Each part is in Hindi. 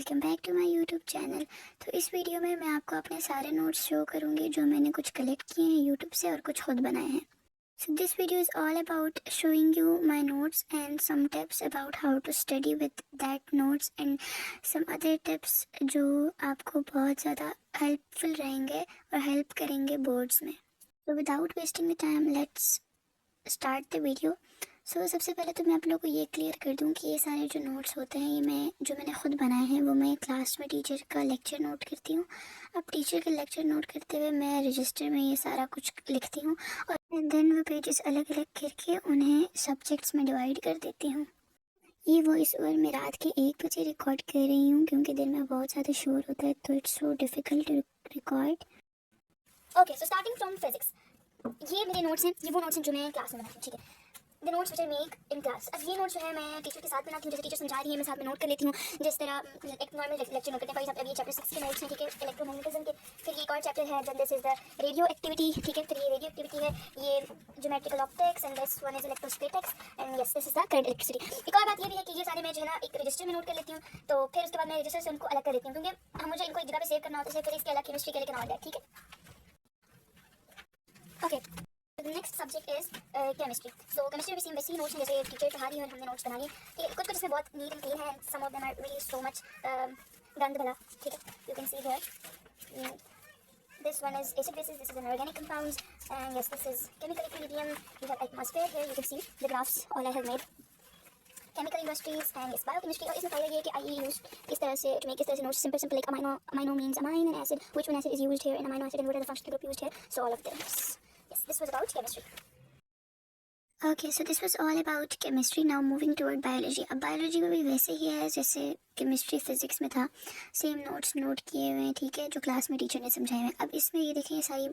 Welcome back to my YouTube channel. तो इस वीडियो में मैं आपको अपने सारे नोट्स शो करूँगी जो मैंने कुछ कलेक्ट किए हैं यूट्यूब से और कुछ खुद बनाए हैं। So this video is all about showing you my notes and some tips about how to study with that notes and some other tips जो आपको बहुत ज़्यादा हेल्पफुल रहेंगे और हेल्प करेंगे बोर्ड्स में। तो without wasting the time let's start the video. सबसे पहले तो मैं आप लोगों को ये क्लियर कर दूं कि ये सारे जो नोट्स होते हैं ये जो मैंने खुद बनाए हैं वो मैं क्लास में टीचर का लेक्चर नोट करती हूँ। अब टीचर का लेक्चर नोट करते हुए मैं रजिस्टर में ये सारा कुछ लिखती हूँ और देन वो पेजेस अलग अलग करके उन्हें सब्जेक्ट्स में डिवाइड कर देती हूँ। ये वॉइस ओवर मैं रात के 1 बजे रिकॉर्ड कर रही हूँ क्योंकि दिन में बहुत ज़्यादा शोर होता है तो it's so difficult to record. Okay, so starting from physics, ये मेरे नोट्स हैं, ये वो नोट्स हैं जो मैं क्लास में बनाती हूँ। ठीक है, the notes which I make in class. अब ये नोट्स जो है मैं टीचर के साथ बनाती हूँ, जैसे टीचर समझा रही है मैं साथ में नोट कर लेती हूँ। जिस तरह एक नॉर्मल लेक्चर नोट करते हैं, फॉर एग्जाम्पल ये चैप्टर 6 के नोट्स हैं, ठीक है, इलेक्ट्रोमैग्नेटिज्म के। फिर ये एक और चैप्टर है, then this is the radioactivity, ठीक है, फिर ये रेडियो एक्टिविटी है, ये geometrical optics and this one is electrostatics and yes this is the current electricity. एक और बात ये भी है कि ये सारे मैं जो है ना एक रजिस्टर में नोट कर लेती हूँ, तो फिर उसके बाद मैं रजिस्टर से उनको अलग कर लेती हूँ क्योंकि मुझे इनको एक जगह पे सेव करना होता है, फिर इसके अलग केमिस्ट्री के लिए करना होता है। ठीक है, okay, the next subject is chemistry. So chemistry में वैसे ही नोट्स हैं जैसे टीचर पढ़ा रही है और हमने नोट्स बना लिए। ठीक है, कुछ कुछ इसमें बहुत नीट एंड क्लीन है and some of them are really so much गंद भला। ठीक है, you can see here this one is acid bases, this is an organic compounds and yes this is chemical equilibrium. We have atmosphere here, you can see the graphs all I have made. Chemical industries and yes biochemistry। और इसमें फायदा ये है कि I use इस तरह से to make इस तरह से notes simple like amino means amine and acid, which one acid is used here in amino acid and what are the functional group used here, so all of this. Yes, this was about chemistry. Okay, so this was all about chemistry. Now moving toward biology. अब biology में भी वैसे ही है जैसे chemistry physics में था, सेम नोट्स नोट किए हुए हैं, ठीक है, जो क्लास में टीचर ने समझाए हुए हैं। अब इसमें ये देखें ये सारी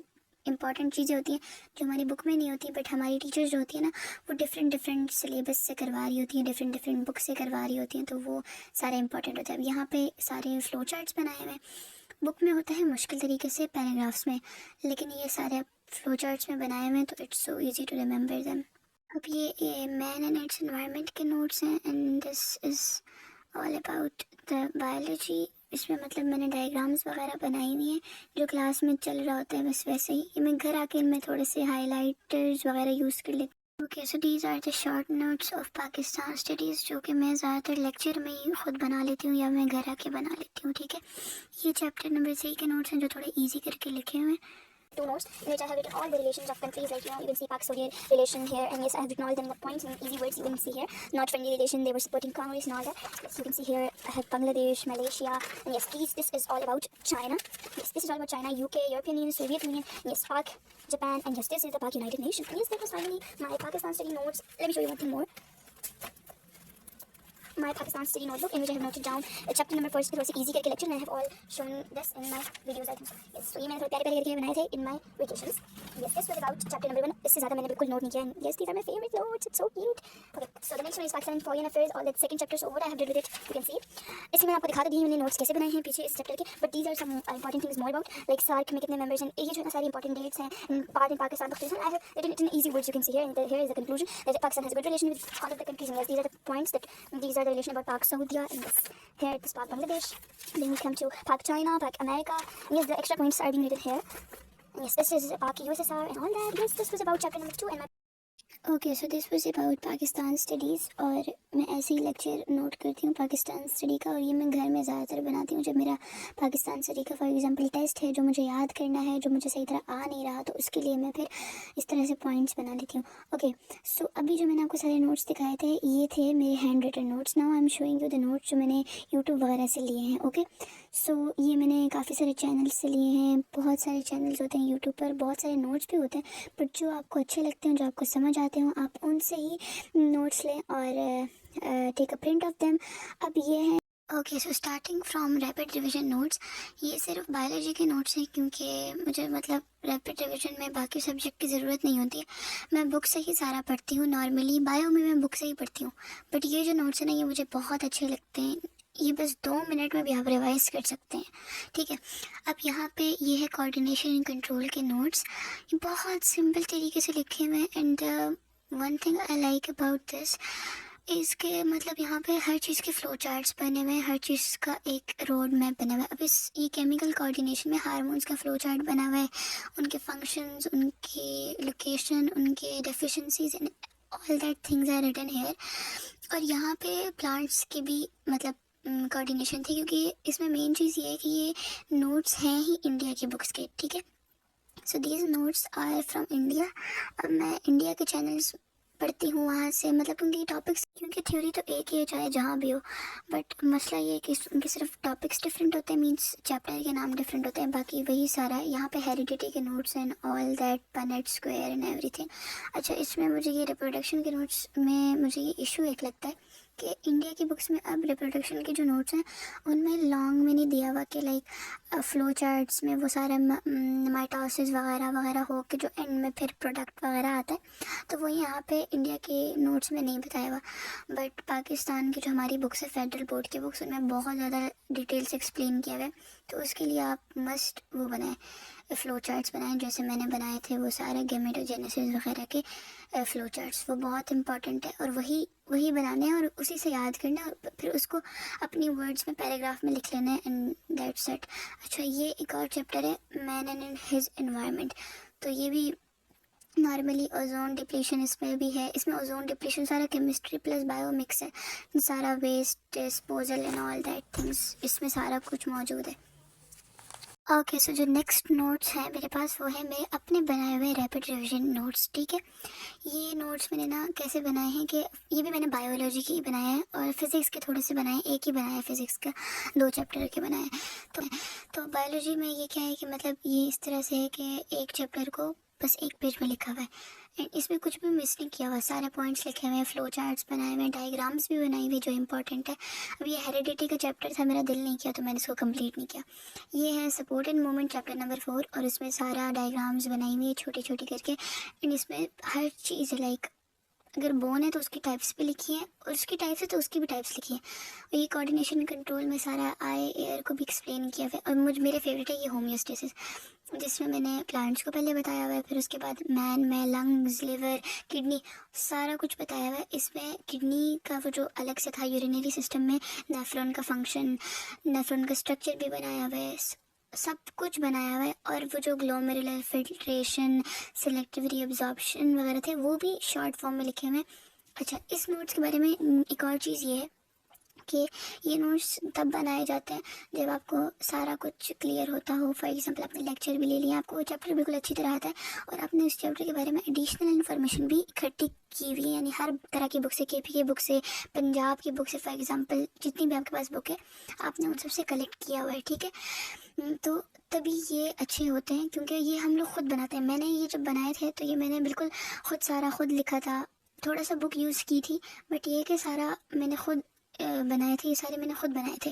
इंपॉर्टेंट चीज़ें होती हैं जो हमारी बुक में नहीं होती, बट हमारी टीचर्स जो होती है ना वो डिफरेंट सिलेबस से करवा रही होती हैं, डिफरेंट बुक से करवा रही होती हैं, तो वो सारे इंपॉर्टेंट होता है। अब यहाँ पे सारे फ्लो चार्ट्स बनाए हुए हैं, बुक में होता है मुश्किल तरीके से पैराग्राफ्स में, लेकिन ये सारे फ्लो चार्ट्स में बनाए हुए हैं तो it's so easy to remember them. अब ये मैन एंड इट्स एनवायरनमेंट के नोट्स हैं and this is all about the biology. इसमें मतलब मैंने डायग्राम्स वगैरह बनाई हुई हैं जो क्लास में चल रहा होता है, बस वैसे ही मैं घर आके इनमें थोड़े से हाइलाइटर्स वगैरह यूज़ कर लेती हूँ। Okay, so these are the short notes of Pakistan studies जो कि मैं ज़्यादातर लेक्चर में ही खुद बना लेती हूँ या मैं घर आके बना लेती हूँ। ठीक है, ये चैप्टर नंबर 3 के नोट्स हैं जो थोड़े ईजी करके लिखे हुए हैं। Two notes in which I have written all the relations of countries, like you can see Pak-Soviet relation here, and yes I have written all the points in easy words. You can see here not friendly relation, they were supporting communists and all that. Yes, you can see here I have Bangladesh, Malaysia, and yes please this is all about China. Yes, this is all about China, UK, European Union, Soviet Union, and yes Pak, Japan, and yes this is the Pak United Nations. And yes, that was finally my Pakistan study notes. Let me show you one thing more. My Pakistan study notebook in which I have noted down chapter number 4 थोड़ा सा easy करके lecture, and I have all shown this in my videos I think. Yes, so ये मैंने थोड़े प्यारे करके बनाए थे in my vacations. Yes, this was about chapter number 1. इससे ज़्यादा मैंने बिल्कुल note नहीं किया. Yes, these are my favorite notes. It's so cute. Okay, so the next one is Pakistan Foreign Affairs, all the second chapter. So what I have did with it, you can see. इसमें मैंने आपको दिखा दी मैंने notes कैसे बनाए हैं पीछे इस chapter के. But these are some important things more about like SAARC में कितने members हैं. ये जो है ना सारी important dates हैं. Part in Pakistan. I have written it in easy words. You can see here. And here is the conclusion that Pakistan has a good relation with all of the countries. And yes, these are the points that these are the relation about Pak Saudi. And yes, here it is Pak Bangladesh, then we come to Pak China, Pak America, and yes the extra points are being written here, and yes this is Pak USSR and all that. Yes, this was about chapter number 2 and my okay, so this was about Pakistan studies. और मैं ऐसे ही लेक्चर नोट करती हूँ पाकिस्तान स्टडी का, और ये मैं घर में ज़्यादातर बनाती हूँ जब मेरा पाकिस्तान स्टडी का फॉर एग्जांपल टेस्ट है जो मुझे याद करना है, जो मुझे सही तरह आ नहीं रहा, तो उसके लिए मैं फिर इस तरह से पॉइंट्स बना लेती हूँ। ओके, सो अभी जो मैंने आपको सारे नोट्स दिखाए थे ये थे मेरे handwritten notes. Now I am showing you the notes जो मैंने यूट्यूब वगैरह से लिए हैं। ओके, सो ये मैंने काफ़ी सारे चैनल्स से लिए हैं, बहुत सारे चैनल्स होते हैं यूट्यूब पर, बहुत सारे नोट्स भी होते हैं, बट जो आपको अच्छे लगते हैं, जो आपको समझ आते हो, आप उनसे ही नोट्स लें और take a print of them. अब ये है okay, so starting from rapid revision notes. ये सिर्फ बायोलॉजी के नोट्स हैं क्योंकि मुझे मतलब रैपिड रिवीजन में बाकी सब्जेक्ट की ज़रूरत नहीं होती है, मैं बुक से ही सारा पढ़ती हूँ। नॉर्मली बायो में मैं बुक से ही पढ़ती हूँ, बट ये जो नोट्स हैं ना ये मुझे बहुत अच्छे लगते हैं, ये बस 2 मिनट में भी आप रिवाइज कर सकते हैं। ठीक है, अब यहाँ पे ये है कोऑर्डिनेशन एंड कंट्रोल के नोट्स, ये बहुत सिंपल तरीके से लिखे हुए हैं। And one thing I like about this, इसके मतलब यहाँ पे हर चीज़ के फ्लो चार्ट्स बने हुए हैं, हर चीज़ का एक रोड मैप बना हुआ है। अब इस ये केमिकल कोऑर्डिनेशन में हार्मोन्स का फ्लो चार्ट बना हुआ है, उनके फंक्शंस, उनकी लोकेशन, उनके deficiencies and all that things are written here. और यहाँ पे प्लांट्स की भी मतलब कोऑर्डिनेशन थी, क्योंकि इसमें मेन चीज़ ये है कि ये नोट्स हैं ही इंडिया की बुक्स के, ठीक है। So these notes are from India. अब मैं इंडिया के चैनल्स पढ़ती हूँ वहाँ से, मतलब उनकी टॉपिक्स, क्योंकि थ्योरी तो एक ही है चाहे जहाँ भी हो, बट मसला ये है कि उनके सिर्फ टॉपिक्स डिफरेंट होते हैं, मींस चैप्टर के नाम डिफरेंट होते हैं, बाकी वही सारा है। यहाँ पे हेरिडिटी के notes and all that, Punnett square and everything. अच्छा, इसमें मुझे ये रिप्रोडक्शन के नोट्स में मुझे ये इशू एक लगता है कि इंडिया की बुक्स में अब रिप्रोडक्शन के जो नोट्स हैं उनमें लॉन्ग में नहीं दिया हुआ कि लाइक फ्लो चार्ट्स में वो सारे माइटोसिस वगैरह वगैरह हो के जो एंड में फिर प्रोडक्ट वगैरह आता है, तो वो यहाँ पे इंडिया के नोट्स में नहीं बताया हुआ। बट पाकिस्तान की जो हमारी बुक्स है, फेडरल बोर्ड की बुक्स, उनमें बहुत ज़्यादा डिटेल से एक्सप्लेन किया हुआ है, तो उसके लिए आप मस्ट वो बनाएं, फ़्लो चार्ट्स बनाएं जैसे मैंने बनाए थे वो सारे गेमेटोजेनेसिस वगैरह के फ़्लो चार्ट्स। वो बहुत इंपॉर्टेंट है और वही वही बनाने हैं और उसी से याद करना है और फिर उसको अपनी वर्ड्स में पैराग्राफ में लिख लेना है एंड दैट्स इट। अच्छा, ये एक और चैप्टर है, मैन एंड हिज एनवायरनमेंट। तो ये भी नॉर्मली ओजोन डिप्लीशन इसमें भी है। इसमें ओजोन डिप्लीशन सारा केमिस्ट्री प्लस बायो मिक्स है, सारा waste disposal and all that things, इसमें सारा कुछ मौजूद है। ओके, सो जो नेक्स्ट नोट्स हैं मेरे पास वो है मेरे अपने बनाए हुए रैपिड रिवीजन नोट्स, ठीक है। ये नोट्स मैंने ना कैसे बनाए हैं कि ये भी मैंने बायोलॉजी की बनाए हैं और फिज़िक्स के थोड़े से बनाए हैं, एक ही बनाया है फिज़िक्स का, 2 चैप्टर के बनाए हैं। तो बायोलॉजी में ये क्या है कि मतलब ये इस तरह से है कि एक चैप्टर को बस एक पेज में लिखा हुआ है एंड इसमें कुछ भी मिस नहीं किया हुआ, सारे पॉइंट्स लिखे हुए हैं, फ्लो चार्ट्स बनाए हुए हैं, डायग्राम्स भी बनाई हुई जो इंपॉर्टेंट है। अब ये हेरिडिटी का चैप्टर था, मेरा दिल नहीं किया तो मैंने इसको कंप्लीट नहीं किया। ये है support and movement chapter number 4 और इसमें सारा डायग्राम्स बनाई हुई है छोटी छोटी करके एंड इसमें हर चीज़ लाइक अगर बोन है तो उसकी टाइप्स भी लिखी है और उसकी टाइप्स है तो उसकी भी टाइप्स लिखी है। और ये कोऑर्डिनेशन कंट्रोल में सारा आई एयर को भी एक्सप्लेन किया हुआ है। और मेरे फेवरेट है ये होम्योस्टेसिस, जिसमें मैंने प्लांट्स को पहले बताया हुआ है, फिर उसके बाद मैन में लंग्स, लिवर, किडनी, सारा कुछ बताया हुआ है। इसमें किडनी का वो जो अलग से था यूरिनरी सिस्टम में, नेफ्रॉन का फंक्शन, नेफ्रॉन का स्ट्रक्चर भी बनाया हुआ है, सब कुछ बनाया हुआ है। और वो जो ग्लोमेरुलर फिल्ट्रेशन, सेलेक्टिव रीअब्जॉर्प्शन वगैरह थे वो भी शॉर्ट फॉर्म में लिखे हुए हैं। अच्छा, इस नोट्स के बारे में एक और चीज़ ये है कि ये नोट्स तब बनाए जाते हैं जब आपको सारा कुछ क्लियर होता हो। फॉर एग्जांपल आपने लेक्चर भी ले लिया, आपको वो चैप्टर बिल्कुल अच्छी तरह आता है और आपने उस चैप्टर के बारे में एडिशनल इन्फॉर्मेशन भी इकट्ठी की हुई है, यानी हर तरह की बुक से, केपी की बुक से, पंजाब की बुक से, फॉर एग्जांपल जितनी भी आपके पास बुक है आपने उन सबसे कलेक्ट किया हुआ है, ठीक है। तो तभी ये अच्छे होते हैं क्योंकि ये हम लोग खुद बनाते हैं। मैंने ये जब बनाए थे तो ये मैंने बिल्कुल खुद सारा खुद लिखा था, थोड़ा सा बुक यूज़ की थी, बट ये कि सारा मैंने खुद बनाए थे, ये सारे मैंने खुद बनाए थे।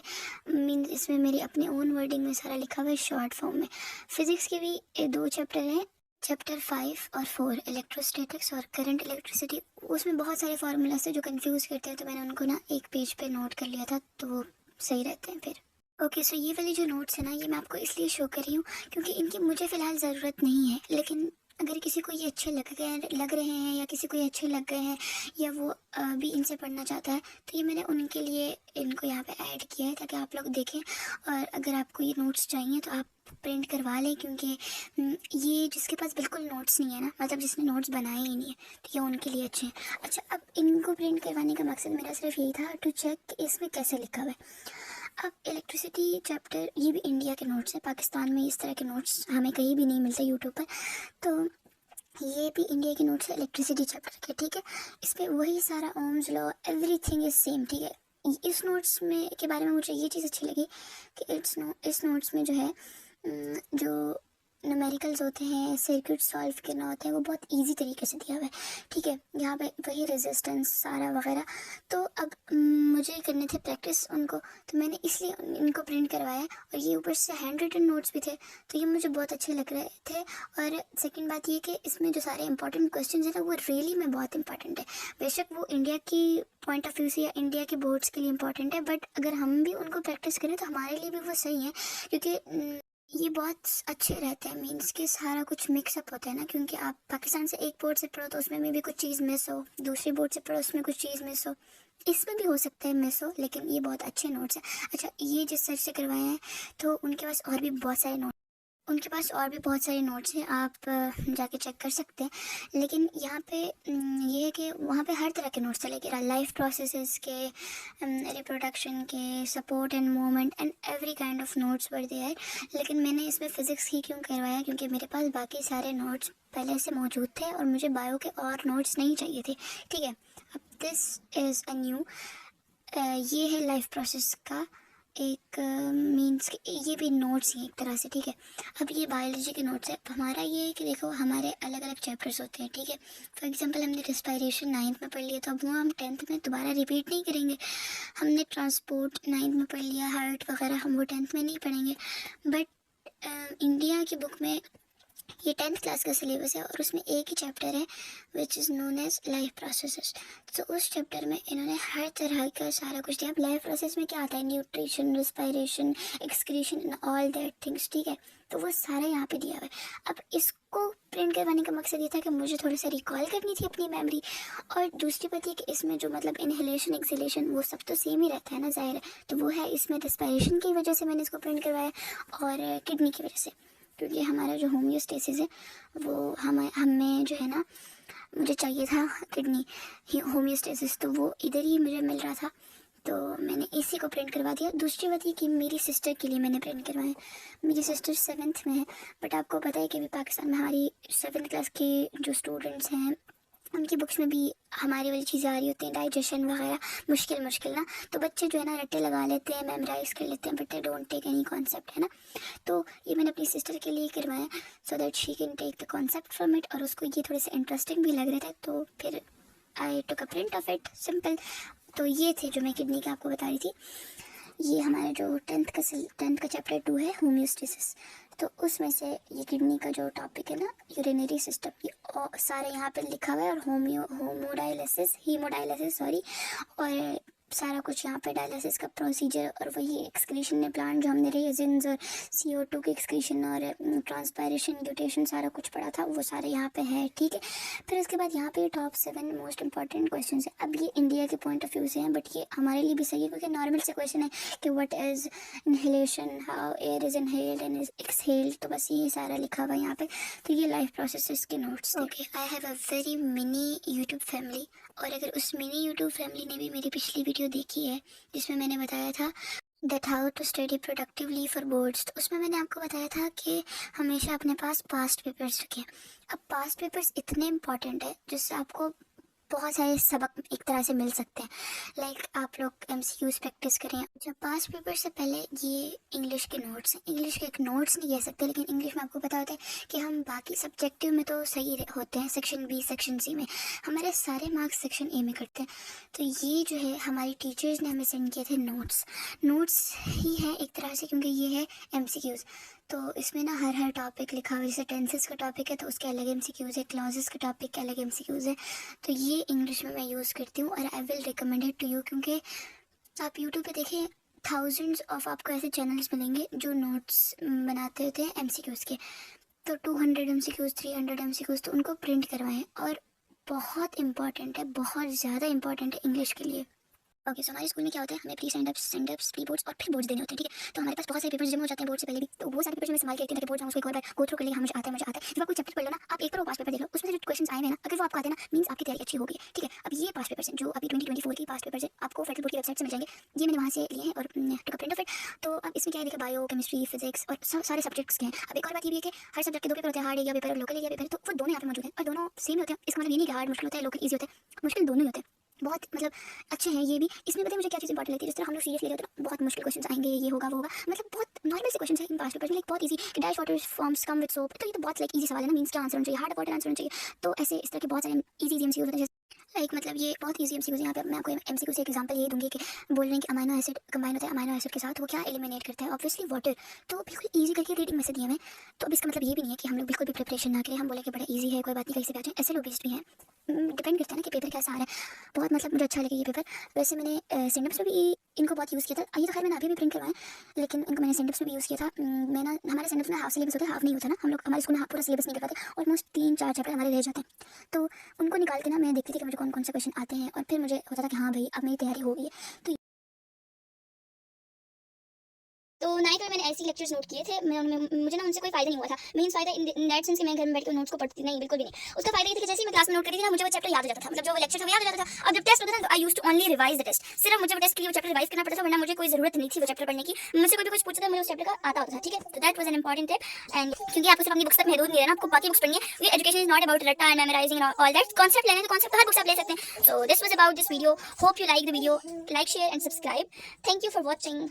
मीन इसमें मेरी अपने ओन वर्डिंग में सारा लिखा हुआ है शॉर्ट फॉर्म में। फिज़िक्स के भी 2 चैप्टर हैं, चैप्टर 5 और 4, इलेक्ट्रोस्टैटिक्स और करंट इलेक्ट्रिसिटी। उसमें बहुत सारे फार्मूलाज थे जो कंफ्यूज करते हैं, तो मैंने उनको ना एक पेज पे नोट कर लिया था, तो वो सही रहते हैं फिर। ओके, सो ये वाली जो नोट्स है ना, ये मैं आपको इसलिए शो कर रही हूँ क्योंकि इनकी मुझे फ़िलहाल ज़रूरत नहीं है, लेकिन अगर किसी को ये अच्छे लग रहे हैं या किसी को ये अच्छे लग गए हैं या वो भी इनसे पढ़ना चाहता है, तो ये मैंने उनके लिए इनको यहाँ पे ऐड किया है ताकि आप लोग देखें। और अगर आपको ये नोट्स चाहिए तो आप प्रिंट करवा लें, क्योंकि ये जिसके पास बिल्कुल नोट्स नहीं है ना, मतलब जिसने नोट्स बनाए ही नहीं है, तो ये उनके लिए अच्छे हैं। अच्छा, अब इनको प्रिंट करवाने का मकसद मेरा सिर्फ यही था टू चेक कि इसमें कैसे लिखा हुआ है। अब इलेक्ट्रिसिटी चैप्टर, ये भी इंडिया के नोट्स हैं, पाकिस्तान में इस तरह के नोट्स हमें कहीं भी नहीं मिलते यूट्यूब पर, तो ये भी इंडिया के नोट्स है इलेक्ट्रिसिटी चैप्टर के, ठीक है। इस पर वही सारा Ohm's law, everything is same, ठीक है। इस नोट्स में के बारे में मुझे ये चीज़ अच्छी लगी कि इस नोट्स में जो है जो न्यूमेरिकल्स होते हैं, सर्किट सॉल्व करना होता है, वो बहुत इजी तरीके से दिया हुआ है, ठीक है। यहाँ पे वही रेजिस्टेंस सारा वगैरह, तो अब मुझे करने थे प्रैक्टिस उनको, तो मैंने इसलिए इनको प्रिंट करवाया और ये ऊपर से हैंड रिटन नोट्स भी थे, तो ये मुझे बहुत अच्छे लग रहे थे। और सेकंड बात ये कि इसमें जो सारे इंपॉर्टेंट क्वेश्चन है ना, वो रियली में बहुत इंपॉर्टेंट है। बेशक वो इंडिया की पॉइंट ऑफ व्यू से या इंडिया के बोर्ड्स के लिए इंपॉर्टेंट है, बट अगर हम भी उनको प्रैक्टिस करें तो हमारे लिए भी वो सही है, क्योंकि ये बहुत अच्छे रहते हैं। मीन्स कि सारा कुछ मिक्सअप होता है ना, क्योंकि आप पाकिस्तान से एक बोर्ड से पढ़ो तो उसमें भी कुछ चीज़ मिस हो, दूसरी बोर्ड से पढ़ो उसमें कुछ चीज़ मिस हो, इसमें भी हो सकता है मिस हो, लेकिन ये बहुत अच्छे नोट्स हैं। अच्छा, ये जिस सर से करवाए हैं तो उनके पास और भी बहुत सारे नोट्स हैं, आप जाके चेक कर सकते हैं। लेकिन यहाँ पे ये है कि वहाँ पे हर तरह के नोट्स थे, लेकिन लाइफ प्रोसेसेस के, रिप्रोडक्शन के, support and movement and every kind of notes were there. लेकिन मैंने इसमें फ़िज़िक्स ही क्यों करवाया, क्योंकि मेरे पास बाकी सारे नोट्स पहले से मौजूद थे और मुझे बायो के और नोट्स नहीं चाहिए थे। ठीक है, अब दिस इज़ अ न्यू, ये है लाइफ प्रोसेस का एक मीन्स ये भी नोट्स ही एक तरह से। ठीक है, अब ये बायोलॉजी के नोट्स है। हमारा ये है कि देखो, हमारे अलग अलग चैप्टर्स होते हैं। ठीक है, फॉर एग्जांपल हमने रेस्पिरेशन 9th में पढ़ लिया, तो अब वो हम 10th में दोबारा रिपीट नहीं करेंगे। हमने ट्रांसपोर्ट 9th में पढ़ लिया, हार्ट वगैरह, हम वो 10th में नहीं पढ़ेंगे। बट इंडिया की बुक में ये 10th क्लास का सिलेबस है और उसमें एक ही चैप्टर है which is known as life processes. तो उस चैप्टर में इन्होंने हर तरह का सारा कुछ दिया। अब लाइफ प्रोसेस में क्या आता है, nutrition, respiration, excretion and all that things. ठीक है, तो वो सारा यहाँ पे दिया हुआ है। अब इसको प्रिंट करवाने का मकसद ये था कि मुझे थोड़ी सा रिकॉल करनी थी अपनी मेमोरी, और दूसरी बात ये कि इसमें जो मतलब इनहेलेशन, एक्सहेलेशन, वो सब तो सेम ही रहता है ना, जाहिर है। तो वो है इसमें रेस्पिरेशन की वजह से मैंने इसको प्रिंट करवाया और किडनी की वजह से, क्योंकि हमारा जो होम्योस्टेसिस है वो हमें जो है ना, मुझे चाहिए था किडनी होम्योस्टेसिस, तो वो इधर ही मुझे मिल रहा था, तो मैंने इसी को प्रिंट करवा दिया। दूसरी बात ये कि मेरी सिस्टर के लिए मैंने प्रिंट करवाया। मेरी सिस्टर 7th में है, बट आपको पता है कि अभी पाकिस्तान में हमारी 7th क्लास के जो स्टूडेंट्स हैं उनकी बुक्स में भी हमारी वाली चीज़ें आ रही होती हैं, डाइजेशन वगैरह, मुश्किल ना। तो बच्चे जो है ना रट्टे लगा लेते हैं, मेमोराइज कर लेते हैं, but they don't take any concept, है ना। तो ये मैंने अपनी सिस्टर के लिए करवाया so that she can take the concept from it, और उसको ये थोड़े से इंटरेस्टिंग भी लग रहे थे, तो फिर I took a print of it, simple. तो ये थे जो मैं किडनी का आपको बता रही थी। ये हमारा जो 10th का चैप्टर 2 है, होम्योस्टेसिस। तो उसमें से ये किडनी का जो टॉपिक है ना, यूरिनरी सिस्टम, ये सारे यहाँ पे लिखा हुआ है, और हीमोडायलिसिस और सारा कुछ यहाँ पे डायलिसिस का प्रोसीजर, और वही एक्सक्रीशन प्लांट जो हमने रेजिन्स और CO2 की एक्सक्रीशन और ट्रांसपायरेशन, ग्लूटेशन सारा कुछ पढ़ा था, वो सारे यहाँ पे है। ठीक है, फिर उसके बाद यहाँ पे टॉप 7 मोस्ट इंपॉर्टेंट क्वेश्चन है। अब ये इंडिया के पॉइंट ऑफ व्यू से हैं, बट ये हमारे लिए भी सही है, क्योंकि नॉर्मल से क्वेश्चन है कि what is inhalation, how air is inhaled and exhaled, तो बस ये सारा लिखा हुआ है यहाँ पे। तो ये लाइफ प्रोसेसेस के notes. Okay, I have a very mini YouTube family, और अगर उस मिनी यूट्यूब फैमिली ने भी मेरी पिछली वीडियो देखी है जिसमें मैंने बताया था that how to study productively for boards, तो उसमें मैंने आपको बताया था कि हमेशा अपने पास पास्ट पेपर्स रखें। अब पास्ट पेपर्स इतने इंपॉर्टेंट है जिससे आपको बहुत सारे सबक एक तरह से मिल सकते हैं। लाइक आप लोग MCQs प्रैक्टिस करें। जब पास्ट पेपर से पहले ये इंग्लिश के नोट्स हैं, इंग्लिश के एक नोट्स नहीं कह सकते, लेकिन इंग्लिश में आपको पता होता है कि हम बाकी सब्जेक्टिव में तो सही होते हैं, सेक्शन B, सेक्शन C में हमारे सारे मार्क्स सेक्शन A में कटते हैं। तो ये जो है हमारी टीचर्स ने हमें सेंड किए थे नोट्स ही हैं एक तरह से, क्योंकि ये है MCQs। तो इसमें ना हर टॉपिक लिखा हुआ है, जैसे टेंसेस का टॉपिक है तो उसके अलग MCQs है, क्लॉजेस के टॉपिक के अलग MCQs है। तो ये इंग्लिश में मैं यूज़ करती हूँ, और I will recommend it to you, क्योंकि आप यूट्यूब पे देखें थाउजेंड्स ऑफ आपको ऐसे चैनल्स मिलेंगे जो नोट्स बनाते होते हैं MCQs के। तो 200 MCQs, 300 MCQs, तो उनको प्रिंट करवाएं, और बहुत इंपॉर्टेंट है, बहुत ज़्यादा इंपॉर्टेंट है इंग्लिश के लिए। ओके, सो हमारे स्कूल में क्या होता है, हमें प्री सेंडअप्स, प्री बोर्ड्स और फिर बोर्ड्स देने होते हैं। ठीक है, तो हमारे पास बहुत सारे पेपर्स जमा हो जाते हैं बोर्ड से पहले भी, तो वो सारे पेपर्स में संभाल के रखते हैं ताकि बोर्ड हम उसको एक बार गो थ्रू कर लेंगे, मुझे आता है। जब आप कोई चैप्टर पढ़ लो ना, आप एक बार वो पास पेपर देख लो, उसमें से जो क्वेश्चन आए हैं ना, अगर वो आपको आते हैं ना, मीन्स आपकी तैयारी अच्छी हो गई। ठीक है, अब ये पास पेपर्स हैं जो अभी 2024 की पास पेपर्स हैं, आपको फेडरल बोर्ड की वेबसाइट से मिल जाएंगे। ये मैंने वहाँ से लिए हैं और टुक अ प्रिंट ऑफ इट। तो अब इसमें क्या है, देखिए बायो, केमिस्ट्री, फिजिक्स और सारे सब्जेक्ट्स के हैं। अब एक और बात ये भी है कि हर सब्जेक्ट के 2 पेपर होते हैं, हार्ड एरिया पेपर और लोकल एरिया पेपर, तो वो दोनों यहाँ पे मौजूद हैं और दोनों सेम होते हैं। इसका मतलब ये नहीं कि हार्ड मुश्किल होता है, लोकल ईजी होता है, मुश्किल दोनों ही होते हैं, बहुत मतलब अच्छे हैं ये भी। इसमें पता है मुझे क्या चीज़ इंपॉर्टेंट लगती है, जिस तरह हम लोग सीरियस ले रहे होते हैं, बहुत मुश्किल क्वेश्चन आएंगे, ये होगा वो होगा, मतलब बहुत नॉर्मल से क्वेश्चन है इन पास्ट पेपर्स में, लाइक बहुत इजी कि dash water forms come with soap, तो ये तो बहुत लाइक इजी सवाल है ना, मीन्स क्या आंसर होना चाहिए, हार्ड वाटर आंसर होना चाहिए। तो ऐसे इस तरह के बहुत सारे इजी MCQs होते हैं, लाइक मतलब ये बहुत इजी MCQs। यहाँ पे मैं आपको MCQ से एक एग्जांपल ये दूंगी कि बोल रहे हैं कि अमाइनो एसिड कंबाइन होता है अमाइनो एसिड के साथ, वो क्या एलिमिनेट करता है, ऑब्वियसली वाटर। तो बिल्कुल ईजी करके रीडिंग में से दिए हैं। तो अब इसका मतलब ये भी नहीं है कि हम लोग बिल्कुल भी प्रिपरेशन ना करें, हम बोले कि बड़ा ईजी है, कोई बात नहीं, कहीं से भी आ जाए, ऐसे लोग बेस्ट भी हैं। डिपेंड करता है ना कि पेपर कैसा आ रहा है। बहुत मतलब मुझे अच्छा लगा ये पेपर। वैसे मैंने सेंडअप्स में भी इनको बहुत यूज़ किया था, ये तो खैर मैंने अभी भी प्रिंट करवाया, लेकिन इनको मैंने सेंडअप्स में भी यूज़ किया था। मैं ना हमारे सेंडअप्स में हाफ सिलेबस होता है, हाफ नहीं होता ना, हमारे स्कूल में पूरा सिलेबस नहीं कर पाते, ऑलमोस्ट 3-4 चैप्टर हमारे रह जाते हैं। तो उनको निकाल के ना मैं देखती थी कि मुझे कौन कौन से क्वेश्चन आते हैं, और फिर मुझे होता था कि हाँ भाई अब मेरी तैयारी हो गई है। तो नाइट में मैंने ऐसे लेक्चर्स नोट किए थे, मैं उनमें मुझे ना उनसे कोई फायदा नहीं हुआ था। मीन्स फायदा इन दैट सेंस कि मैं घर में बैठ के नोट्स को पढ़ती नहीं, बिल्कुल भी नहीं। उसका फायदा ये था कि जैसे ही मैं क्लास में नोट करती थी ना, मुझे वो चैप्टर याद हो जाता था, मतलब जो वो लेक्चर था वो याद हो जाता था। अब जब टेस्ट होता था तो I used to only revise the test, सिर्फ मुझे वो टेस्ट के लिए वो चैप्टर रिवाइज करना पड़ता था, वरना मुझे कोई जरूरत नहीं थी वो चैप्टर पढ़ने की। मुझसे कोई भी कुछ पूछता था, मुझे उस चैप्टर का आता होता था, ठीक है। तो that was an important tip. And क्योंकि आपको सिर्फ अपनी बुक्स तक महदूद नहीं रहना, आपको बाकी बुक्स पढ़नी है। ये एजुकेशन इज नॉट अबाउट रट्टा and memorising and all that. Concept लेने तो कॉन्सेप्ट हर बुक से आप ले सकते हैं। So this was about this video, hope you like the video, like share and subscribe. Thank you for watching.